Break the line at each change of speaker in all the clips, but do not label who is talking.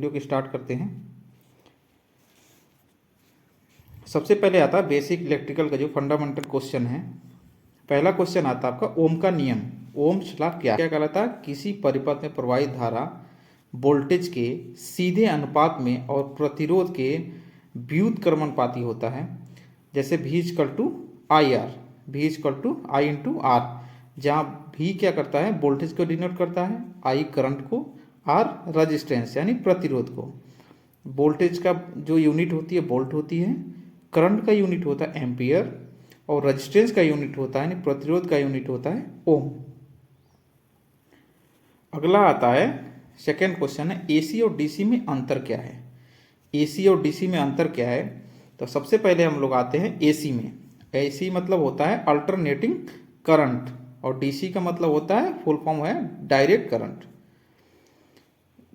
Video को start करते हैं। सबसे पहले आता है बेसिक इलेक्ट्रिकल का जो फंडामेंटल क्वेश्चन है। पहला क्वेश्चन आता है आपका ओम का नियम। ओम्स लॉ क्या कहलाता है? किसी परिपथ में प्रवाहित धारा वोल्टेज के सीधे अनुपात में और प्रतिरोध के व्युत्क्रमानुपाती होता है। जैसे V equal to I R, V equal to I into R, जहाँ V क्या करता है? वोल्टेज को डिनोट करता है, I करंट को, R रजिस्टेंस यानी प्रतिरोध को। वोल्टेज का जो यूनिट होती है वोल्ट होती है, करंट का यूनिट होता है एम्पियर, और रजिस्टेंस का यूनिट होता है यानी प्रतिरोध का यूनिट होता है ओम। अगला आता है सेकेंड क्वेश्चन है एसी और डीसी में अंतर क्या है? एसी और डीसी में अंतर क्या है? तो सबसे पहले हम लोग आते हैं एसी में। एसी मतलब होता है अल्टरनेटिंग करंट, और डीसी का मतलब होता है फुल फॉर्म है डायरेक्ट करंट।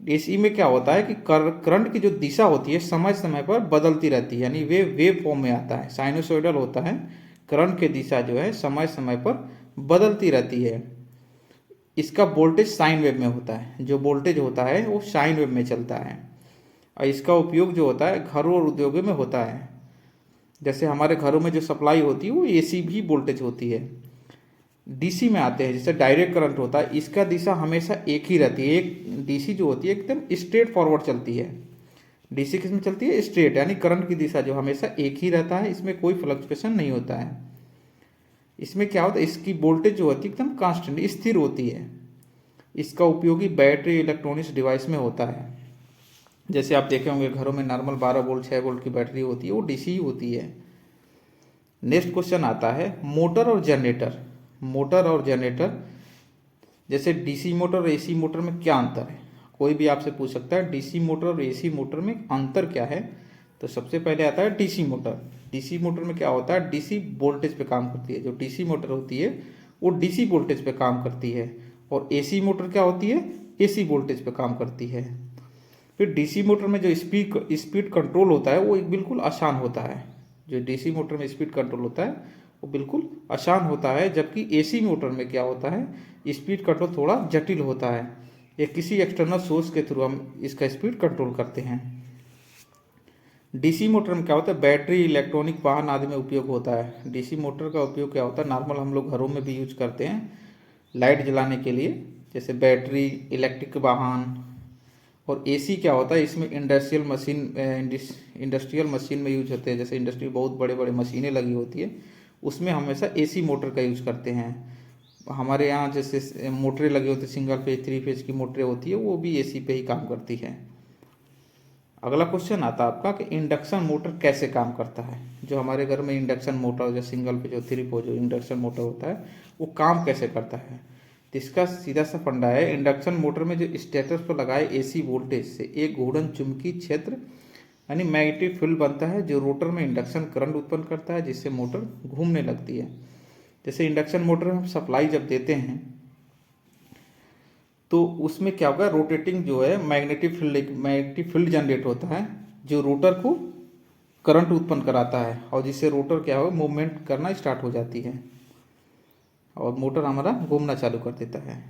एसी में क्या होता है कि करंट की जो दिशा होती है समय समय पर बदलती रहती है, यानी वेव फॉर्म में आता है, साइनोसॉइडल होता है। करंट की दिशा जो है समय समय पर बदलती रहती है। इसका वोल्टेज साइन वेव में होता है, जो वोल्टेज होता है वो साइन वेव में चलता है। और इसका उपयोग जो होता है घरों और उद्योगों में होता है। जैसे हमारे घरों में जो सप्लाई होती है वो एसी भी वोल्टेज होती है। डीसी में आते हैं, जैसे डायरेक्ट करंट होता है, इसका दिशा हमेशा एक ही रहती है। एक डीसी जो होती है एकदम स्ट्रेट फॉरवर्ड चलती है। डीसी किस में चलती है? स्ट्रेट, यानी करंट की दिशा जो हमेशा एक ही रहता है, इसमें कोई फ्लक्चुएशन नहीं होता है। इसमें क्या होता है? इसकी वोल्टेज जो होती है एकदम कांस्टेंट स्थिर होती है। इसका उपयोगी बैटरी इलेक्ट्रॉनिक्स डिवाइस में होता है। जैसे आप देखे होंगे घरों में नॉर्मल 12 वोल्ट 6 वोल्ट की बैटरी होती है, वो डीसी होती है। नेक्स्ट क्वेश्चन आता है मोटर और जनरेटर। मोटर और जनरेटर, जैसे डीसी मोटर और एसी मोटर में क्या अंतर है? कोई भी आपसे पूछ सकता है डीसी मोटर और एसी मोटर में अंतर क्या है। तो सबसे पहले आता है डीसी मोटर। डीसी मोटर में क्या होता है? डीसी वोल्टेज पे काम करती है। जो डीसी मोटर होती है वो डीसी वोल्टेज पे काम करती है। और एसी मोटर क्या होती है? एसी वोल्टेज पे काम करती है। फिर डीसी मोटर में जो स्पीड कंट्रोल होता है वो एक बिल्कुल आसान होता है। जो डीसी मोटर में स्पीड कंट्रोल होता है वो बिल्कुल आसान होता है, जबकि एसी मोटर में क्या होता है? स्पीड कंट्रोल थोड़ा जटिल होता है। ये किसी एक्सटर्नल सोर्स के थ्रू हम इसका स्पीड कंट्रोल करते हैं। डीसी मोटर में क्या होता है? बैटरी इलेक्ट्रॉनिक वाहन आदि में उपयोग होता है। डीसी मोटर का उपयोग क्या होता है? नॉर्मल हम लोग घरों में भी यूज करते हैं लाइट जलाने के लिए, जैसे बैटरी, इलेक्ट्रिक वाहन। और एसी क्या होता है? इसमें इंडस्ट्रियल मशीन में यूज होते हैं। जैसे इंडस्ट्री बहुत बड़े बड़े मशीनें लगी होती है, उसमें हमेशा एसी मोटर का यूज करते हैं। हमारे यहाँ जैसे मोटरें लगी होती है, सिंगल फेज 3 फेज की मोटरें होती है, वो भी एसी पे ही काम करती है। अगला क्वेश्चन आता है आपका कि इंडक्शन मोटर कैसे काम करता है। जो हमारे घर में इंडक्शन मोटर, जो सिंगल फेज और 3 फेज जो इंडक्शन मोटर होता है वो काम कैसे करता है। तो इसका सीधा सा फंडा है, इंडक्शन मोटर में जो स्टेटर पर लगाए एसी वोल्टेज से एक घूर्णन चुंबकीय क्षेत्र यानी मैग्नेटिक फील्ड बनता है, जो रोटर में इंडक्शन करंट उत्पन्न करता है, जिससे मोटर घूमने लगती है। जैसे इंडक्शन मोटर हम सप्लाई जब देते हैं तो उसमें क्या होगा? रोटेटिंग जो है मैग्नेटिक फील्ड जनरेट होता है, जो रोटर को करंट उत्पन्न कराता है, और जिससे रोटर क्या होगा? मूवमेंट करना स्टार्ट हो जाती है और मोटर हमारा घूमना चालू कर देता है।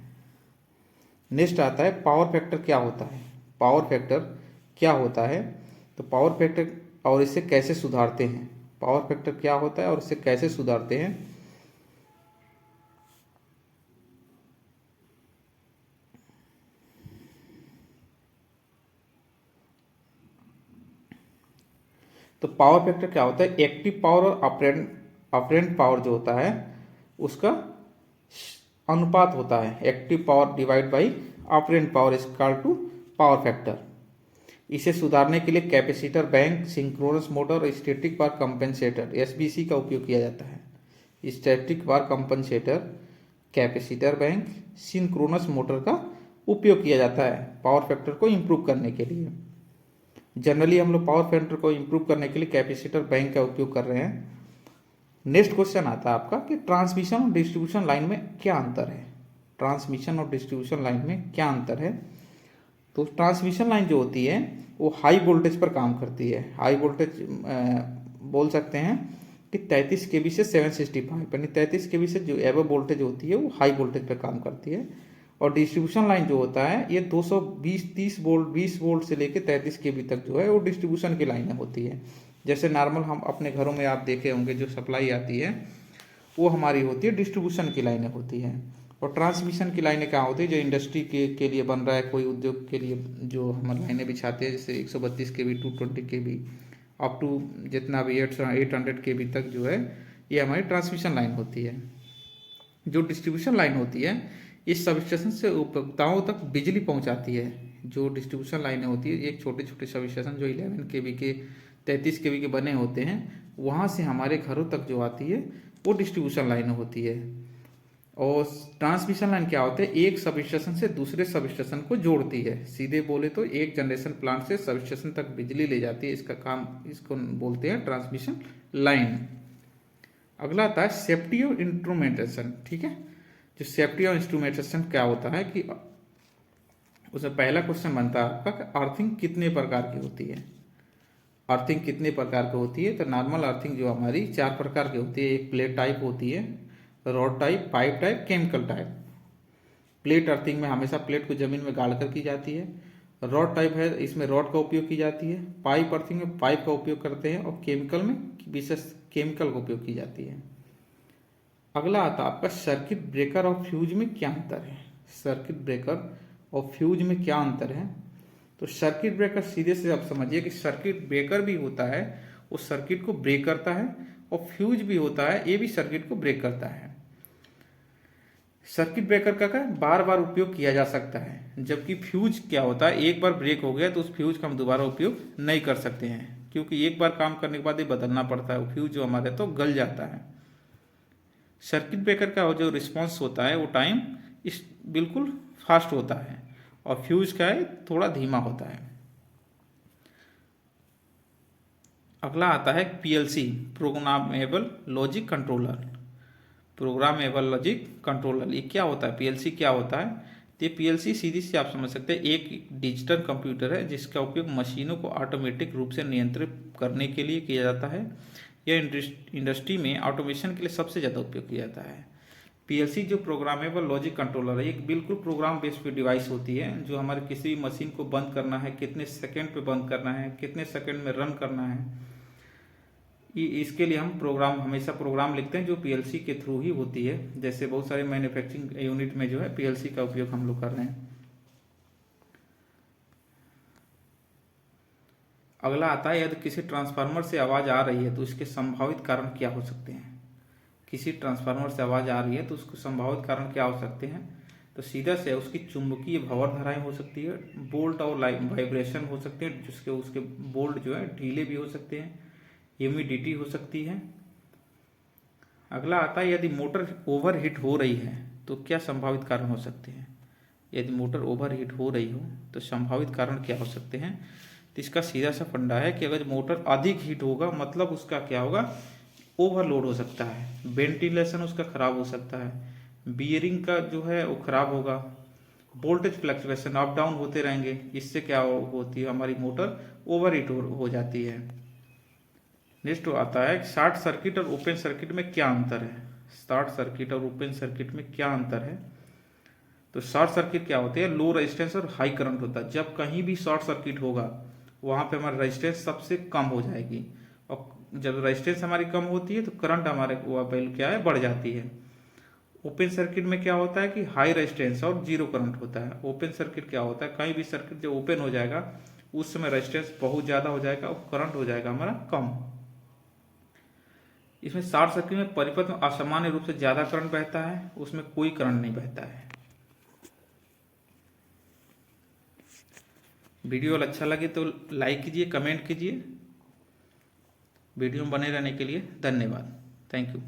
नेक्स्ट आता है पावर फैक्टर क्या होता है। पावर फैक्टर क्या होता है? तो पावर फैक्टर और इसे कैसे सुधारते हैं। पावर फैक्टर क्या होता है और इसे कैसे सुधारते हैं? तो पावर फैक्टर क्या होता है? एक्टिव पावर और अपरेंट पावर जो होता है उसका अनुपात होता है। Active power divide by apparent power is equal to power factor. इसे सुधारने के लिए कैपेसिटर बैंक, सिंक्रोनस मोटर और स्टैटिक बार कंपेंसेटर एसबीसी का उपयोग किया जाता है। Static bar compensator, capacitor bank, synchronous motor का उपयोग किया जाता है पावर फैक्टर को इम्प्रूव करने के लिए। जनरली हम लोग पावर फैक्टर को इम्प्रूव करने के लिए कैपेसिटर बैंक का उपयोग कर रहे हैं। नेक्स्ट क्वेश्चन आता है आपका कि ट्रांसमिशन और डिस्ट्रीब्यूशन लाइन में क्या अंतर है। ट्रांसमिशन और डिस्ट्रीब्यूशन लाइन में क्या अंतर है? तो ट्रांसमिशन लाइन जो होती है वो हाई वोल्टेज पर काम करती है। हाई वोल्टेज बोल सकते हैं कि 33 kV से 765, यानी 33 kV से जो एबव वोल्टेज होती है वो हाई वोल्टेज पर काम करती है। और डिस्ट्रीब्यूशन लाइन जो होता है ये 220-30 वोल्ट 20 वोल्ट से लेकर 33 केवी तक जो है वो डिस्ट्रीब्यूशन की लाइनें होती है। जैसे नॉर्मल हम अपने घरों में आप देखे होंगे जो सप्लाई आती है वो हमारी होती है डिस्ट्रीब्यूशन की लाइनें होती हैं। और ट्रांसमिशन की लाइनें क्या होती है, जो इंडस्ट्री के लिए बन रहा है, कोई उद्योग के लिए जो हम लाइनें बिछाते हैं, जैसे 132 केवी 220 केवी अप टू जितना भी 800 केवी तक जो है ये हमारी ट्रांसमिशन लाइन होती है। जो डिस्ट्रीब्यूशन लाइन होती है इस सब स्टेशन से उपभोक्ताओं तक बिजली पहुंचाती है। जो डिस्ट्रीब्यूशन लाइनें होती है एक छोटे छोटे सब स्टेशन जो 11 केवी के 33 केवी के बने होते हैं वहाँ से हमारे घरों तक जो आती है वो डिस्ट्रीब्यूशन लाइन होती है। और ट्रांसमिशन लाइन क्या होता है, एक सब स्टेशन से दूसरे सब स्टेशन को जोड़ती है। सीधे बोले तो एक जनरेशन प्लांट से सब स्टेशन तक बिजली ले जाती है, इसका काम इसको बोलते हैं ट्रांसमिशन लाइन। अगला आता है सेफ्टी और इंस्ट्रूमेंटेशन। ठीक है, जो सेफ्टी और इंस्ट्रूमेंटेशन क्या होता है कि उसमें पहला क्वेश्चन बनता है आपका कि अर्थिंग कितने प्रकार की होती है। अर्थिंग कितने प्रकार की होती है, तो नॉर्मल अर्थिंग जो हमारी 4 प्रकार की होती है। एक प्लेट टाइप होती है, rod type, pipe type, chemical type. Plate earthing में हमेशा प्लेट को जमीन में गाड़ कर की जाती है। रॉड टाइप है, इसमें रॉड का उपयोग की जाती है। पाइप अर्थिंग में पाइप का उपयोग करते हैं। और केमिकल में विशेष केमिकल का उपयोग की जाती है। अगला आता है आपका सर्किट ब्रेकर और फ्यूज में क्या अंतर है। सर्किट ब्रेकर और फ्यूज में क्या अंतर है, तो सर्किट ब्रेकर सीधे से आप समझिए कि सर्किट ब्रेकर भी होता है वो सर्किट को ब्रेक करता है, और फ्यूज भी होता है ये भी सर्किट को ब्रेक करता है। सर्किट ब्रेकर का बार बार उपयोग किया जा सकता है, जबकि फ्यूज क्या होता है एक बार ब्रेक हो गया तो उस फ्यूज का हम दोबारा उपयोग नहीं कर सकते हैं, क्योंकि एक बार काम करने के बाद ये बदलना पड़ता है। वो फ्यूज जो हमारे तो गल जाता है। सर्किट ब्रेकर का जो रिस्पॉन्स होता है वो टाइम इस बिल्कुल फास्ट होता है, और फ्यूज का है थोड़ा धीमा होता है। अगला आता है PLC, programmable logic controller. Programmable logic controller ये क्या होता है, पीएलसी क्या होता है, तो ये पीएलसी सीधी से आप समझ सकते हैं एक डिजिटल कंप्यूटर है जिसका उपयोग मशीनों को ऑटोमेटिक रूप से नियंत्रित करने के लिए किया जाता है। यह इंडस्ट्री में ऑटोमेशन के लिए सबसे ज़्यादा उपयोग किया जाता है। पीएलसी जो प्रोग्रामेबल लॉजिक कंट्रोलर है एक बिल्कुल प्रोग्राम बेस्ड पे डिवाइस होती है जो हमारे किसी भी मशीन को बंद करना है, कितने सेकंड पे बंद करना है, कितने सेकंड में रन करना है, इसके लिए हम हमेशा प्रोग्राम लिखते हैं जो पीएलसी के थ्रू ही होती है। जैसे बहुत सारे मैन्युफैक्चरिंग यूनिट में जो है पीएलसी का उपयोग हम लोग कर रहे हैं। अगला आता है यदि किसी ट्रांसफार्मर से आवाज़ आ रही है तो इसके संभावित कारण क्या हो सकते हैं। किसी ट्रांसफार्मर से आवाज़ आ रही है तो उसको संभावित कारण क्या हो सकते हैं, तो सीधा से उसकी चुंबकीय भंवर धाराएं हो सकती है, बोल्ट और वाइब्रेशन हो सकते हैं, जिसके उसके बोल्ट जो है ढीले भी हो सकते हैं, ह्यूमिडिटी हो सकती है। अगला आता है यदि मोटर ओवरहीट हो रही है तो क्या संभावित कारण हो सकते हैं। यदि मोटर ओवरहीट हो रही हो तो संभावित कारण क्या हो सकते हैं, तो इसका सीधा सा फंडा है कि अगर मोटर अधिक हीट होगा मतलब उसका क्या होगा, ओवरलोड हो सकता है, वेंटिलेशन उसका खराब हो सकता है, बियरिंग का जो है वो खराब होगा, वोल्टेज फ्लक्चुएशन अप डाउन होते रहेंगे, इससे क्या होती है हमारी मोटर ओवरहीट हो जाती है। नेक्स्ट आता है शॉर्ट सर्किट और ओपन सर्किट में क्या अंतर है। शॉर्ट सर्किट और ओपन सर्किट में क्या अंतर है, तो शॉर्ट सर्किट क्या होती है, लो रेजिस्टेंस और हाई करंट होता है। जब कहीं भी शॉर्ट सर्किट होगा वहां पे हमारी रेजिस्टेंस सबसे कम हो जाएगी, और जब रेजिस्टेंस हमारी कम होती है तो करंट हमारे वैल्यू क्या है, बढ़ जाती है। ओपन सर्किट में क्या होता है कि हाई रेजिस्टेंस और जीरो करंट होता है। ओपन सर्किट क्या होता है, कहीं भी सर्किट जब ओपन हो जाएगा उस समय रेजिस्टेंस बहुत ज़्यादा हो जाएगा और करंट हो जाएगा हमारा कम। इसमें शॉर्ट सर्किट में परिपथ में असामान्य रूप से ज़्यादा करंट बहता है, उसमें कोई करंट नहीं बहता है। वीडियो अच्छा लगे तो लाइक कीजिए, कमेंट कीजिए। वीडियो में बने रहने के लिए धन्यवाद। Thank you.